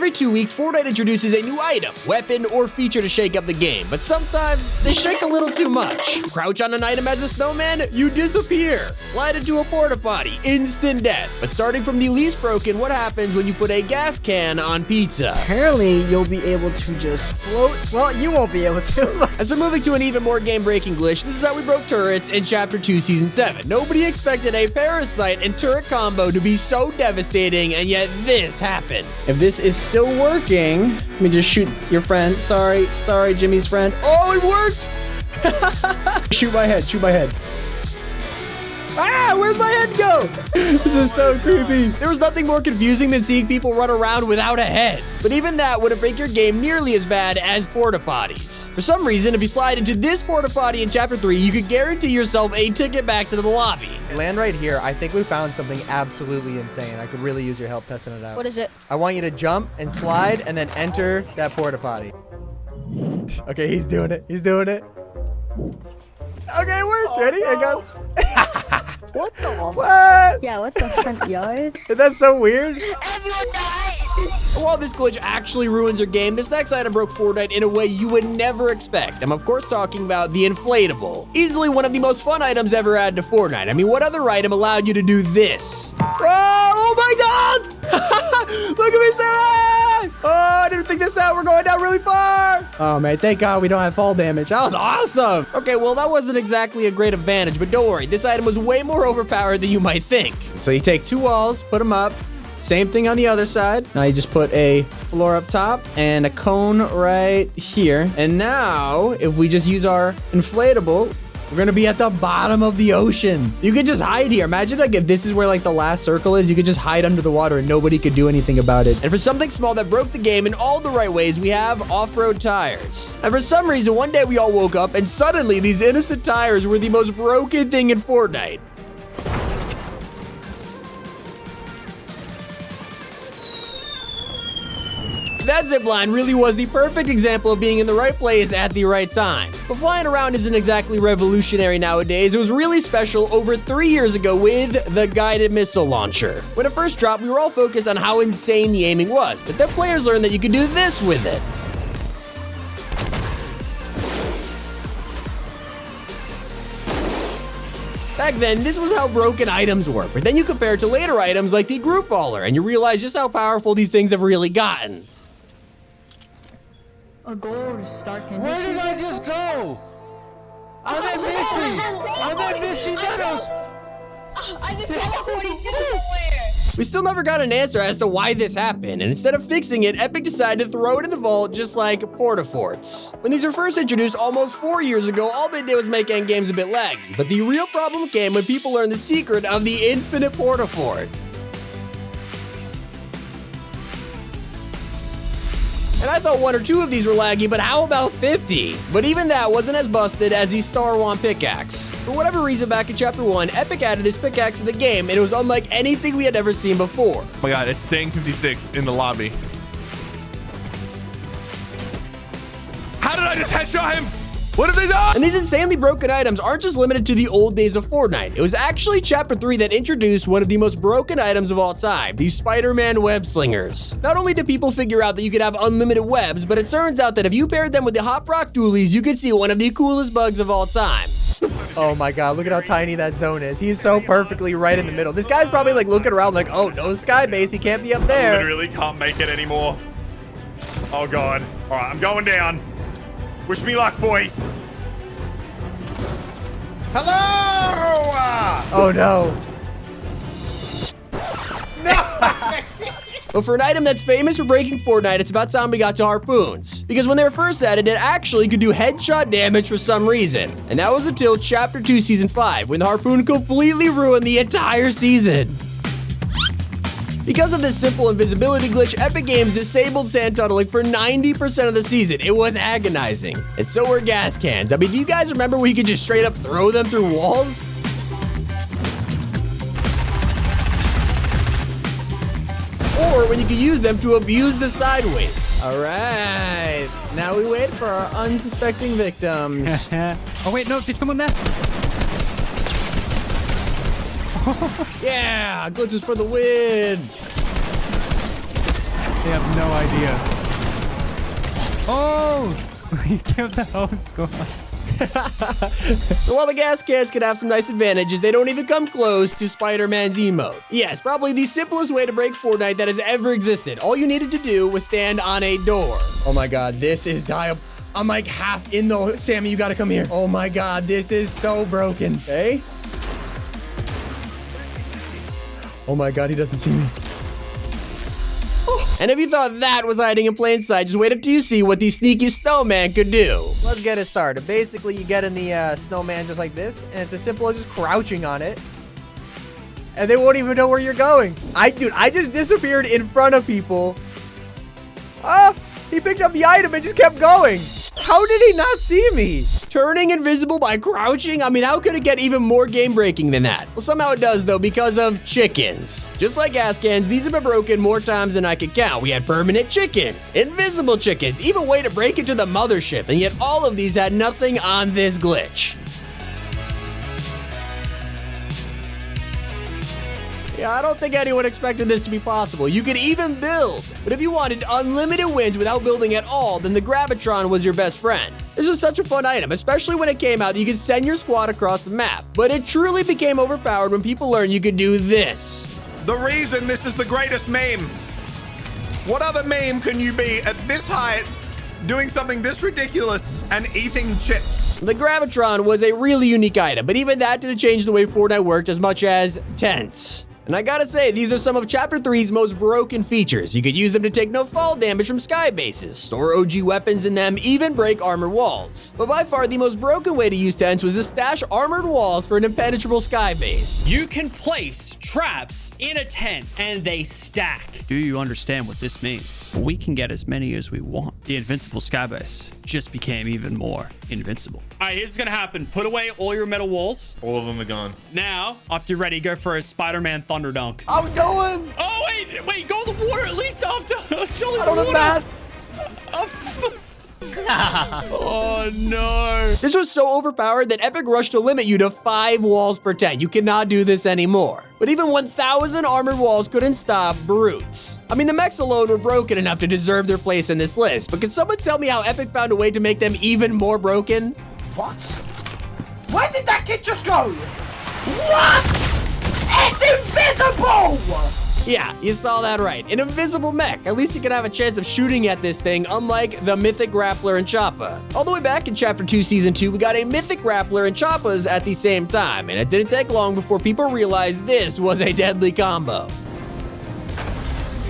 Every 2 weeks, Fortnite introduces a new item, weapon, or feature to shake up the game, but sometimes they shake a little too much. Crouch on an item as a snowman, you disappear. Slide into a porta potty, instant death. But starting from the least broken, what happens when you put a gas can on pizza? Apparently, you'll be able to just float. Well, you won't be able to. And so moving to an even more game-breaking glitch, this is how we broke turrets in Chapter 2, Season 7. Nobody expected a parasite and turret combo to be so devastating, and yet this happened. If this is still working, let me just shoot your friend. Sorry, Jimmy's friend. Oh, it worked! Shoot my head. Ah, where's my head go? This is so creepy. There was nothing more confusing than seeing people run around without a head. But even that wouldn't make your game nearly as bad as porta potties. For some reason, if you slide into this porta potty in Chapter 3, you could guarantee yourself a ticket back to the lobby. Land right here. I think we found something absolutely insane. I could really use your help testing it out. What is it? I want you to jump and slide and then enter that porta potty. Okay, he's doing it. Okay, it worked. Ready? I go. What the? What? Yeah, what the front yard? Is that so weird? Everyone died! While this glitch actually ruins your game, this next item broke Fortnite in a way you would never expect. I'm of course talking about the Inflatable. Easily one of the most fun items ever added to Fortnite. I mean, what other item allowed you to do this? Oh my god! Look at me say! Oh, I didn't think this out. We're going down really far. Oh man, thank God we don't have fall damage. That was awesome. Okay, well, that wasn't exactly a great advantage, but don't worry. This item was way more overpowered than you might think. So you take two walls, put them up. Same thing on the other side. Now you just put a floor up top and a cone right here. And now, if we just use our inflatable, we're gonna be at the bottom of the ocean. You could just hide here. Imagine like if this is where like the last circle is, you could just hide under the water and nobody could do anything about it. And for something small that broke the game in all the right ways, we have off-road tires. And for some reason, one day we all woke up and suddenly these innocent tires were the most broken thing in Fortnite. That zipline really was the perfect example of being in the right place at the right time. But flying around isn't exactly revolutionary nowadays. It was really special over 3 years ago with the guided missile launcher. When it first dropped, we were all focused on how insane the aiming was, but then players learned that you could do this with it. Back then, this was how broken items were, but then you compare it to later items like the group baller, and you realize just how powerful these things have really gotten. A gold star condition. Where did I just go? I'm at Misty Meadows. I just teleported nowhere. We still never got an answer as to why this happened, and instead of fixing it, Epic decided to throw it in the vault just like porta forts. When these were first introduced almost 4 years ago, all they did was make endgames a bit laggy, but the real problem came when people learned the secret of the infinite porta fort. And I thought 1 or 2 of these were laggy, but how about 50? But even that wasn't as busted as the Won Pickaxe. For whatever reason, back in Chapter 1, Epic added this pickaxe to the game, and it was unlike anything we had ever seen before. Oh my god, it's saying 56 in the lobby. How did I just headshot him? What have they done? And these insanely broken items aren't just limited to the old days of Fortnite. It was actually Chapter 3 that introduced one of the most broken items of all time, the Spider-Man Web Slingers. Not only did people figure out that you could have unlimited webs, but it turns out that if you paired them with the Hop Rock Dualies, you could see one of the coolest bugs of all time. Oh my God, look at how tiny that zone is. He's so perfectly right in the middle. This guy's probably like looking around like, oh, no sky base, he can't be up there. I literally can't make it anymore. Oh god. All right, I'm going down. Wish me luck, boys. Hello! Oh no. But for an item that's famous for breaking Fortnite, it's about time we got to harpoons. Because when they were first added, it actually could do headshot damage for some reason. And that was until Chapter 2, Season 5, when the harpoon completely ruined the entire season. Because of this simple invisibility glitch, Epic Games disabled sand tunneling for 90% of the season. It was agonizing. And so were gas cans. I mean, do you guys remember where you could just straight up throw them through walls? Or when you could use them to abuse the sideways. All right. Now we wait for our unsuspecting victims. Oh wait, no, there's someone there. Yeah, glitches for the win. They have no idea. Oh! He killed the whole squad. So while the gas cans can have some nice advantages, they don't even come close to Spider-Man's emote. Yes, probably the simplest way to break Fortnite that has ever existed. All you needed to do was stand on a door. Oh my God, this is diabolical. I'm like half in the, Sammy, you gotta come here. Oh my God, this is so broken. Okay. Oh my God, he doesn't see me. And if you thought that was hiding in plain sight, just wait until you see what the sneaky Snowman could do. Let's get it started. Basically, you get in the snowman just like this, and it's as simple as just crouching on it. And they won't even know where you're going. Dude, I just disappeared in front of people. Ah, he picked up the item and just kept going. How did he not see me? Turning invisible by crouching? I mean, how could it get even more game-breaking than that? Well, somehow it does, though, because of chickens. Just like gas cans, these have been broken more times than I could count. We had permanent chickens, invisible chickens, even a way to break into the mothership, and yet all of these had nothing on this glitch. Yeah, I don't think anyone expected this to be possible. You could even build. But if you wanted unlimited wins without building at all, then the Gravitron was your best friend. This was such a fun item, especially when it came out that you could send your squad across the map. But it truly became overpowered when people learned you could do this. The reason this is the greatest meme. What other meme can you be at this height, doing something this ridiculous and eating chips? The Gravitron was a really unique item, but even that didn't change the way Fortnite worked as much as tents. And I gotta say, these are some of Chapter 3's most broken features. You could use them to take no fall damage from sky bases, store OG weapons in them, even break armored walls. But by far, the most broken way to use tents was to stash armored walls for an impenetrable sky base. You can place traps in a tent and they stack. Do you understand what this means? We can get as many as we want. The invincible skybase just became even more invincible. All right, here's what's gonna happen. Put away all your metal walls. All of them are gone. Now, after you're ready, go for a Spider-Man Thunder Dunk. I'm going. Oh, wait, go in the water at least after. Surely I don't have water. mats. Oh, no. This was so overpowered that Epic rushed to limit you to 5 walls per tent. You cannot do this anymore. But even 1,000 armored walls couldn't stop brutes. I mean, the mechs alone were broken enough to deserve their place in this list, but can someone tell me how Epic found a way to make them even more broken? What? Where did that kid just go? What? It's invisible! Yeah, you saw that right. An invisible mech. At least you can have a chance of shooting at this thing, unlike the Mythic Grappler and Choppa. All the way back in Chapter 2, Season 2, we got a Mythic Grappler and Choppas at the same time, and it didn't take long before people realized this was a deadly combo.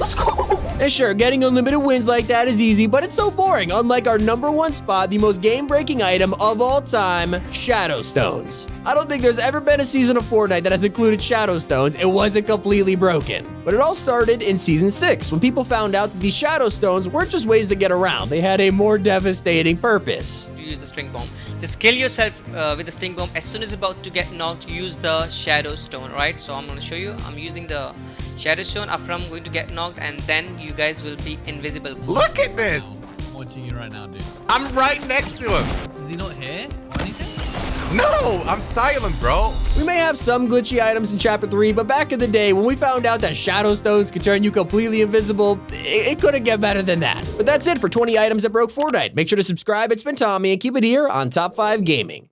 Let's go! And sure, getting unlimited wins like that is easy, but it's so boring, unlike our #1 spot, the most game-breaking item of all time, Shadow Stones. I don't think there's ever been a season of Fortnite that has included Shadow Stones. It wasn't completely broken. But it all started in Season 6, when people found out that these Shadow Stones weren't just ways to get around, they had a more devastating purpose. You use the string bomb. Just kill yourself with the sting bomb. As soon as you're about to get knocked, use the Shadow Stone, right? So I'm going to show you. I'm using the Shadow Stone after I'm going to get knocked, and then you guys will be invisible. Look at this. I'm watching you right now, dude. I'm right next to him. Is he not here or anything? No, I'm silent, bro. We may have some glitchy items in Chapter 3, but back in the day, when we found out that Shadow Stones could turn you completely invisible, it couldn't get better than that. But that's it for 20 items that broke Fortnite. Make sure to subscribe. It's been Tommy, and keep it here on Top 5 Gaming.